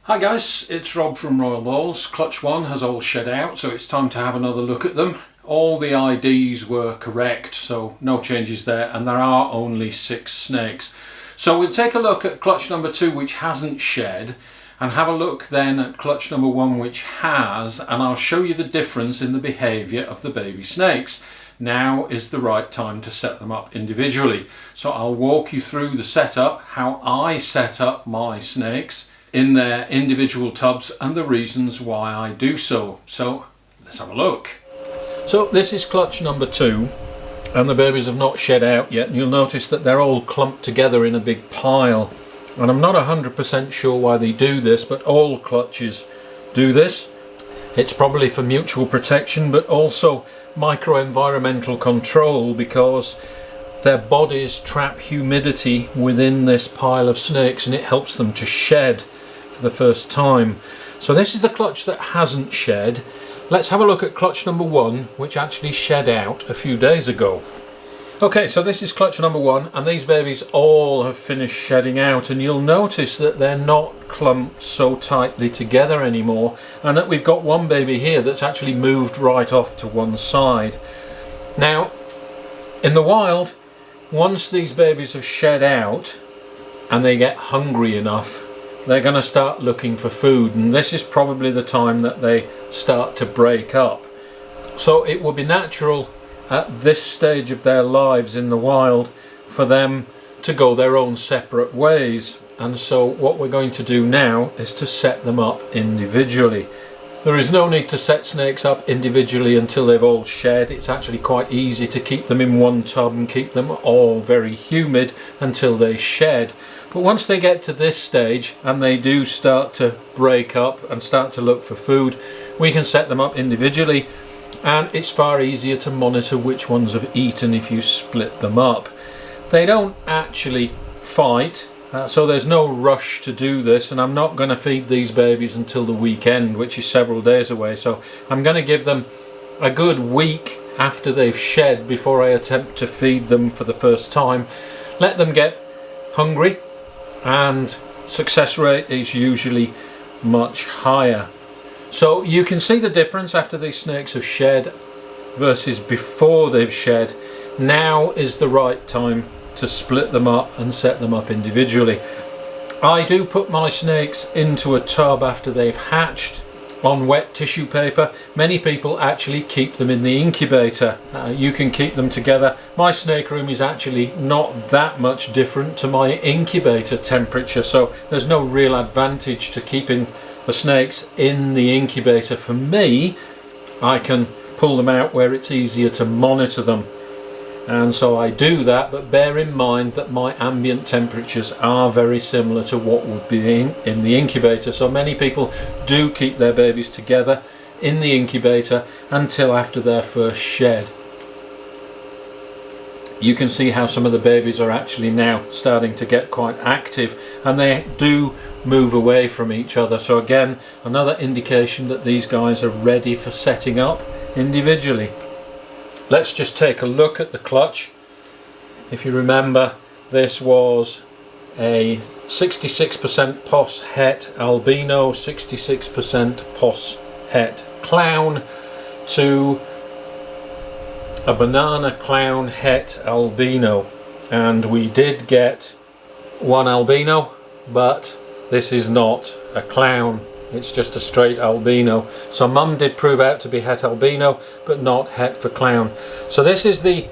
Hi guys, it's Rob from Royal Balls. Clutch 1 has all shed out, so it's time to have another look at them. All the IDs were correct, so no changes there, and there are only 6 snakes. So we'll take a look at clutch number 2, which hasn't shed, and have a look then at clutch number 1, which has, and I'll show you the difference in the behaviour of the baby snakes. Now is the right time to set them up individually. So I'll walk you through the setup, how I set up my snakes in their individual tubs and the reasons why I do so. So let's have a look. So this is clutch number 2 and the babies have not shed out yet, and you'll notice that they're all clumped together in a big pile, and I'm not 100% sure why they do this, but all clutches do this. It's probably for mutual protection, but also micro-environmental control, because their bodies trap humidity within this pile of snakes and it helps them to shed for the first time. So this is the clutch that hasn't shed. Let's have a look at clutch number 1, which actually shed out a few days ago. Okay, so this is clutch number 1, and these babies all have finished shedding out, and you'll notice that they're not clumped so tightly together anymore, and that we've got one baby here that's actually moved right off to one side. Now, in the wild, once these babies have shed out and they get hungry enough, they're going to start looking for food, and this is probably the time that they start to break up. So it would be natural at this stage of their lives in the wild for them to go their own separate ways, and so what we're going to do now is to set them up individually. There is no need to set snakes up individually until they've all shed. It's actually quite easy to keep them in one tub and keep them all very humid until they shed. But once they get to this stage and they do start to break up and start to look for food, we can set them up individually, and it's far easier to monitor which ones have eaten if you split them up. They don't actually fight, so there's no rush to do this, and I'm not going to feed these babies until the weekend, which is several days away. So I'm going to give them a good week after they've shed before I attempt to feed them for the first time. Let them get hungry, and success rate is usually much higher. So you can see the difference after these snakes have shed versus before they've shed. Now is the right time to split them up and set them up individually. I do put my snakes into a tub after they've hatched on wet tissue paper. Many people actually keep them in the incubator. You can keep them together. My snake room is actually not that much different to my incubator temperature, so there's no real advantage to keeping the snakes in the incubator. For me, I can pull them out where it's easier to monitor them, and so I do that, but bear in mind that my ambient temperatures are very similar to what would be in the incubator. So many people do keep their babies together in the incubator until after their first shed. You can see how some of the babies are actually now starting to get quite active, and they do move away from each other. So again, another indication that these guys are ready for setting up individually. Let's just take a look at the clutch. If you remember, this was a 66% POS het albino, 66% POS het clown to a banana clown het albino, and we did get one albino, but this is not a clown, it's just a straight albino. So mum did prove out to be het albino, but not het for clown. So this is the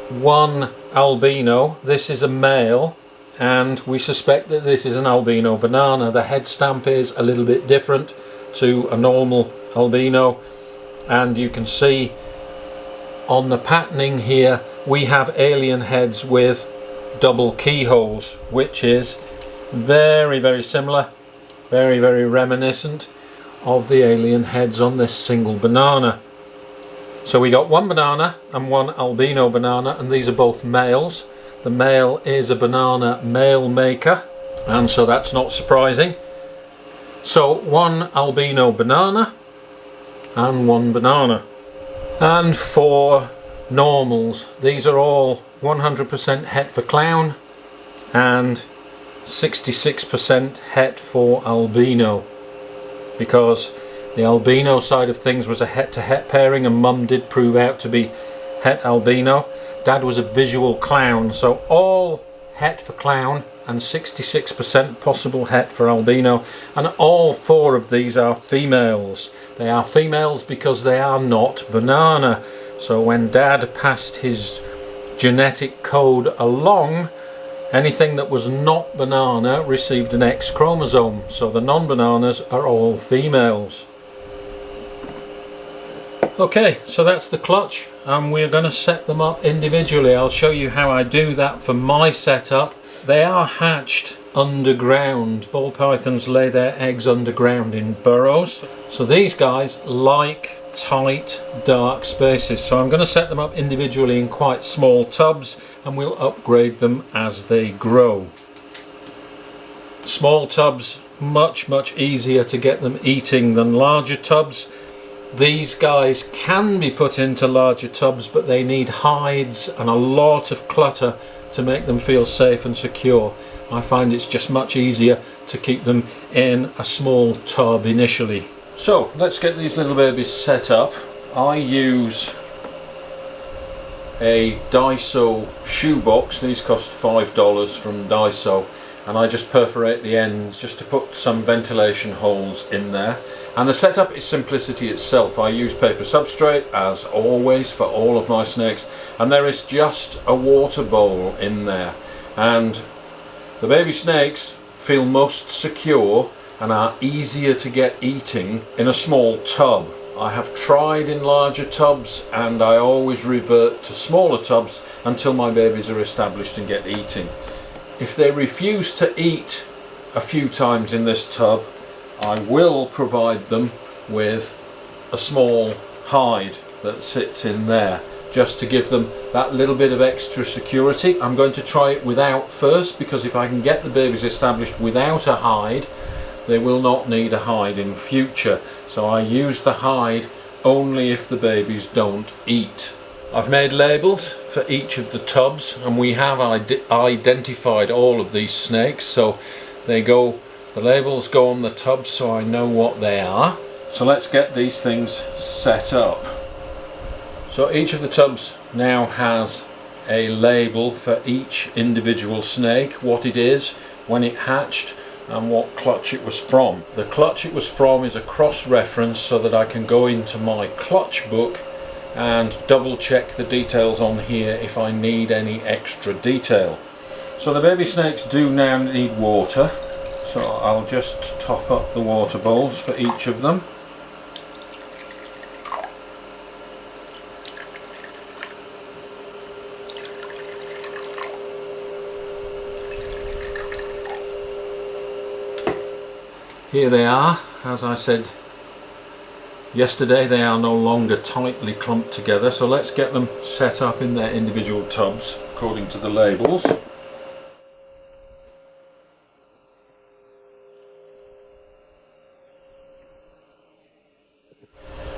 one albino, this is a male, and we suspect that this is an albino banana. The head stamp is a little bit different to a normal albino, and you can see on the patterning here we have alien heads with double keyholes, which is very, very similar, very, very reminiscent of the alien heads on this single banana. So we got one banana and one albino banana, and these are both males. The male is a banana male maker, and so that's not surprising. So one albino banana and one banana. And for normals, these are all 100% het for clown and 66% het for albino, because the albino side of things was a het to het pairing and Mum did prove out to be het albino. Dad was a visual clown, so all het for clown and 66% possible het for albino, and all 4 of these are females. They are females because they are not banana. So when Dad passed his genetic code along, anything that was not banana received an X chromosome, so the non-bananas are all females. Okay, so that's the clutch, and we're going to set them up individually. I'll show you how I do that for my setup. They are hatched underground. Ball pythons lay their eggs underground in burrows, so these guys like tight dark spaces, so I'm going to set them up individually in quite small tubs, and we'll upgrade them as they grow. Small tubs, much easier to get them eating than larger tubs. These guys can be put into larger tubs, but they need hides and a lot of clutter to make them feel safe and secure. I find it's just much easier to keep them in a small tub initially. So let's get these little babies set up. I use a Daiso shoebox. These cost $5 from Daiso, and I just perforate the ends just to put some ventilation holes in there. And the setup is simplicity itself. I use paper substrate as always for all of my snakes, and there is just a water bowl in there, and the baby snakes feel most secure and are easier to get eating in a small tub. I have tried in larger tubs and I always revert to smaller tubs until my babies are established and get eating. If they refuse to eat a few times in this tub, I will provide them with a small hide that sits in there, just to give them that little bit of extra security. I'm going to try it without first, because if I can get the babies established without a hide, they will not need a hide in future. So I use the hide only if the babies don't eat. I've made labels for each of the tubs, and we have identified all of these snakes, so the labels go on the tubs so I know what they are. So let's get these things set up. So each of the tubs now has a label for each individual snake, what it is, when it hatched, and what clutch it was from. The clutch it was from is a cross-reference so that I can go into my clutch book and double check the details on here if I need any extra detail. So the baby snakes do now need water, so I'll just top up the water bowls for each of them. Here they are. As I said yesterday, they are no longer tightly clumped together, so let's get them set up in their individual tubs according to the labels.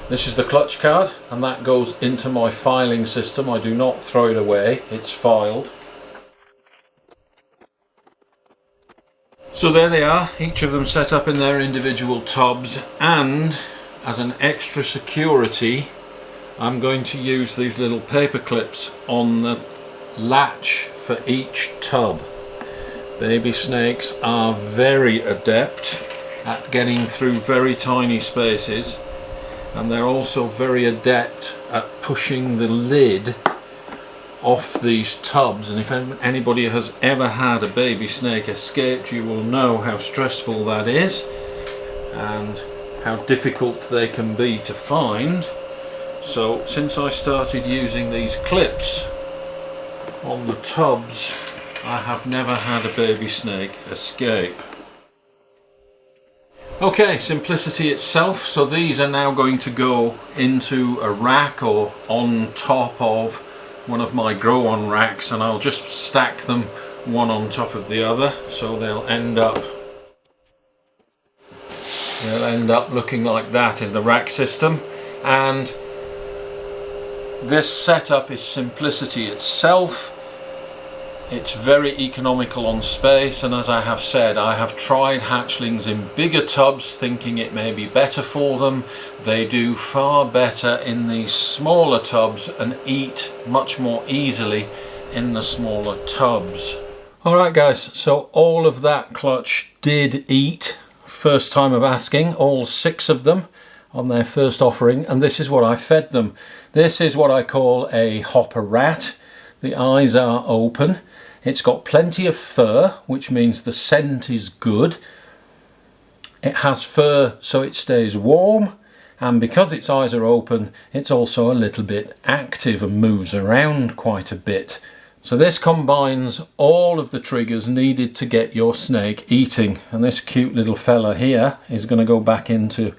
This is the clutch card, and that goes into my filing system. I do not throw it away, it's filed. So there they are, each of them set up in their individual tubs, and as an extra security I'm going to use these little paper clips on the latch for each tub. Baby snakes are very adept at getting through very tiny spaces, and they're also very adept at pushing the lid off these tubs, and if anybody has ever had a baby snake escaped, you will know how stressful that is and how difficult they can be to find. So since I started using these clips on the tubs, I have never had a baby snake escape. Okay, simplicity itself. So these are now going to go into a rack or on top of one of my grow on racks, and I'll just stack them one on top of the other, so they'll end up looking like that in the rack system. And this setup is simplicity itself. It's very economical on space, and as I have said, I have tried hatchlings in bigger tubs thinking it may be better for them. They do far better in these smaller tubs and eat much more easily in the smaller tubs. Alright guys, so all of that clutch did eat, first time of asking, all 6 of them on their first offering, and this is what I fed them. This is what I call a hopper rat. The eyes are open. It's got plenty of fur, which means the scent is good. It has fur so it stays warm, and because its eyes are open, it's also a little bit active and moves around quite a bit. So this combines all of the triggers needed to get your snake eating. And this cute little fella here is going to go back into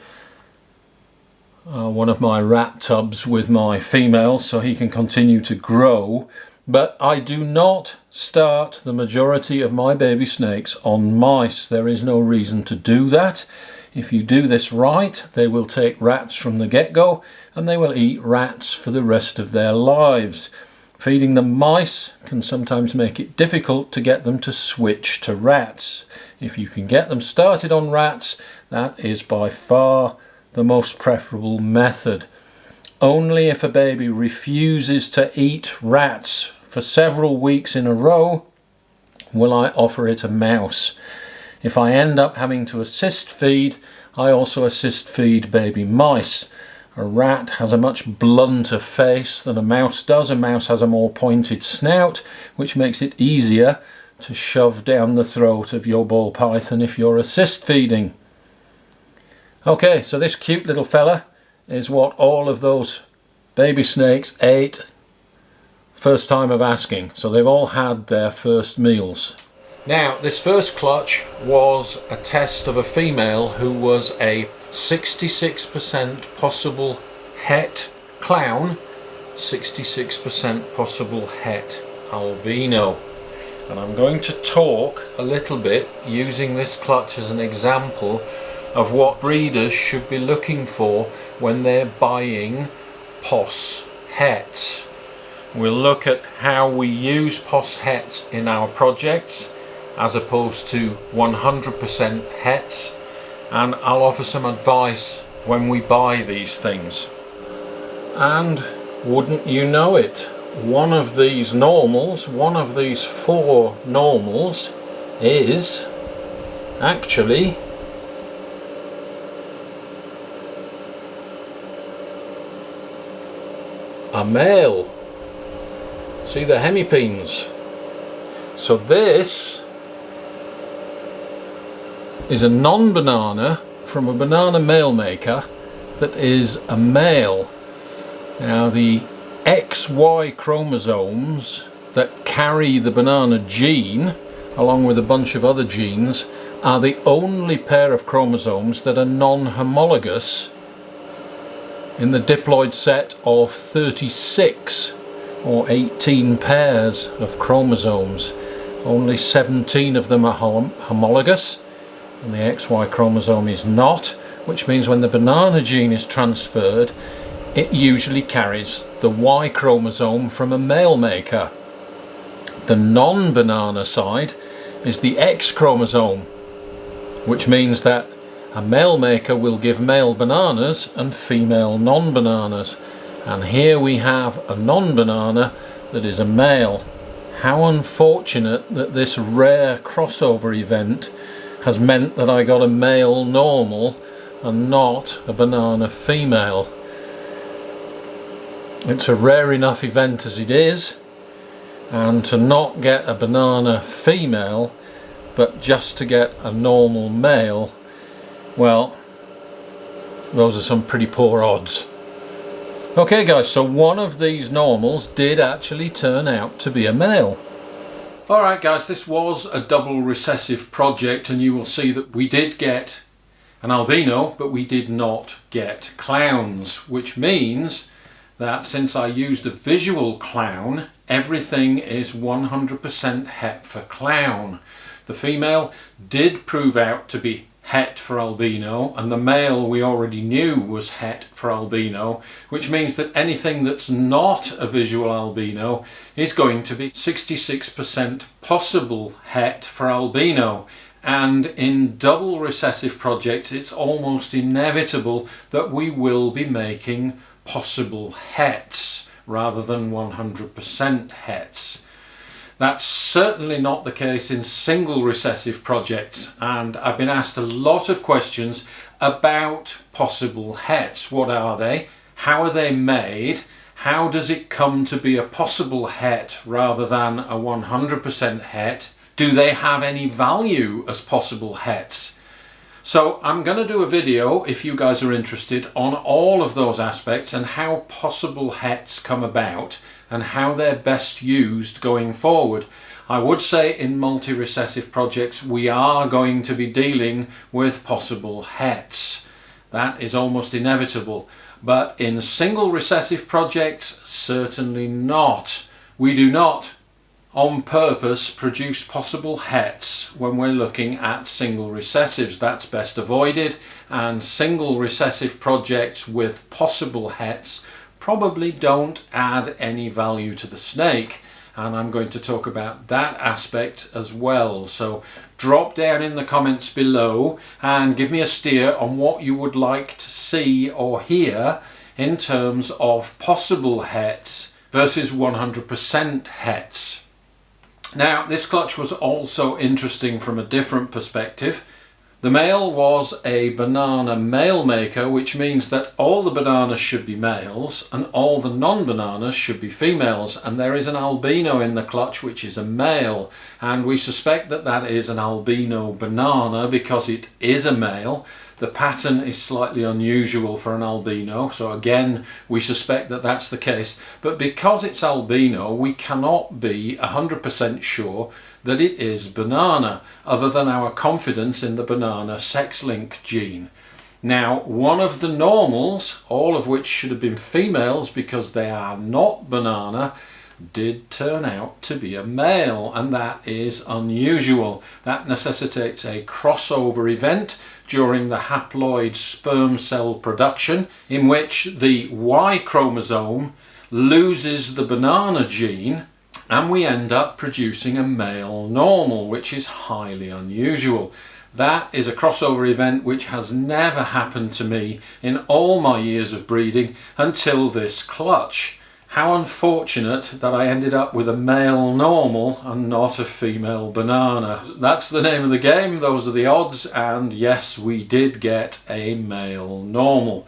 one of my rat tubs with my females so he can continue to grow. But I do not start the majority of my baby snakes on mice. There is no reason to do that. If you do this right, they will take rats from the get-go and they will eat rats for the rest of their lives. Feeding them mice can sometimes make it difficult to get them to switch to rats. If you can get them started on rats, that is by far the most preferable method. Only if a baby refuses to eat rats for several weeks in a row will I offer it a mouse. If I end up having to assist feed, I also assist feed baby mice. A rat has a much blunter face than a mouse does. A mouse has a more pointed snout, which makes it easier to shove down the throat of your ball python if you're assist feeding. Okay, so this cute little fella is what all of those baby snakes ate first time of asking. So they've all had their first meals. Now, this first clutch was a test of a female who was a 66% possible het clown, 66% possible het albino. And I'm going to talk a little bit using this clutch as an example of what breeders should be looking for when they're buying POS hets. We'll look at how we use POS hets in our projects as opposed to 100% hets, and I'll offer some advice when we buy these things. And wouldn't you know it, one of these normals, one of these 4 normals is actually a male. See the hemipenes? So this is a non-banana from a banana male maker that is a male. Now the XY chromosomes that carry the banana gene along with a bunch of other genes are the only pair of chromosomes that are non-homologous in the diploid set of 36 or 18 pairs of chromosomes. Only 17 of them are homologous, and the XY chromosome is not, which means when the banana gene is transferred, it usually carries the Y chromosome from a male maker. The non-banana side is the X chromosome, which means that a male maker will give male bananas and female non-bananas. And here we have a non-banana that is a male. How unfortunate that this rare crossover event has meant that I got a male normal and not a banana female. It's a rare enough event as it is, and to not get a banana female but just to get a normal male, well, those are some pretty poor odds. Okay guys, so one of these normals did actually turn out to be a male. Alright guys, this was a double recessive project, and you will see that we did get an albino, but we did not get clowns, which means that since I used a visual clown, everything is 100% het for clown. The female did prove out to be het for albino, and the male we already knew was het for albino, which means that anything that's not a visual albino is going to be 66% possible het for albino. And in double recessive projects, it's almost inevitable that we will be making possible hets rather than 100% hets. That's certainly not the case in single recessive projects, and I've been asked a lot of questions about possible hets. What are they? How are they made? How does it come to be a possible het rather than a 100% het? Do they have any value as possible hets? So I'm going to do a video, if you guys are interested, on all of those aspects and how possible hets come about and how they're best used going forward. I would say in multi-recessive projects we are going to be dealing with possible hets. That is almost inevitable. But in single recessive projects, certainly not. We do not on purpose produce possible hets when we're looking at single recessives. That's best avoided, and single recessive projects with possible hets probably don't add any value to the snake, and I'm going to talk about that aspect as well. So drop down in the comments below and give me a steer on what you would like to see or hear in terms of possible hets versus 100% hets. Now, this clutch was also interesting from a different perspective. The male was a banana male maker, which means that all the bananas should be males and all the non-bananas should be females, and there is an albino in the clutch which is a male, and we suspect that that is an albino banana because it is a male. The pattern is slightly unusual for an albino, so again we suspect that that's the case, but because it's albino we cannot be 100% sure that it is banana, other than our confidence in the banana sex-link gene. Now, one of the normals, all of which should have been females because they are not banana, did turn out to be a male, and that is unusual. That necessitates a crossover event during the haploid sperm cell production, in which the Y chromosome loses the banana gene and we end up producing a male normal, which is highly unusual. That is a crossover event which has never happened to me in all my years of breeding until this clutch. How unfortunate that I ended up with a male normal and not a female banana. That's the name of the game, those are the odds, and yes, we did get a male normal.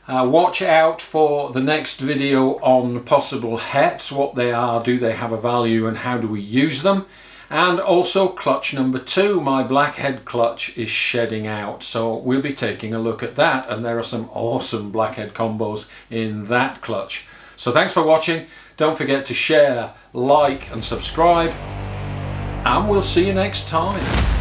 Watch out for the next video on possible hets, what they are, do they have a value, and how do we use them. And also clutch number 2, my blackhead clutch is shedding out, so we'll be taking a look at that, and there are some awesome blackhead combos in that clutch. So thanks for watching, don't forget to share, like and subscribe, and we'll see you next time.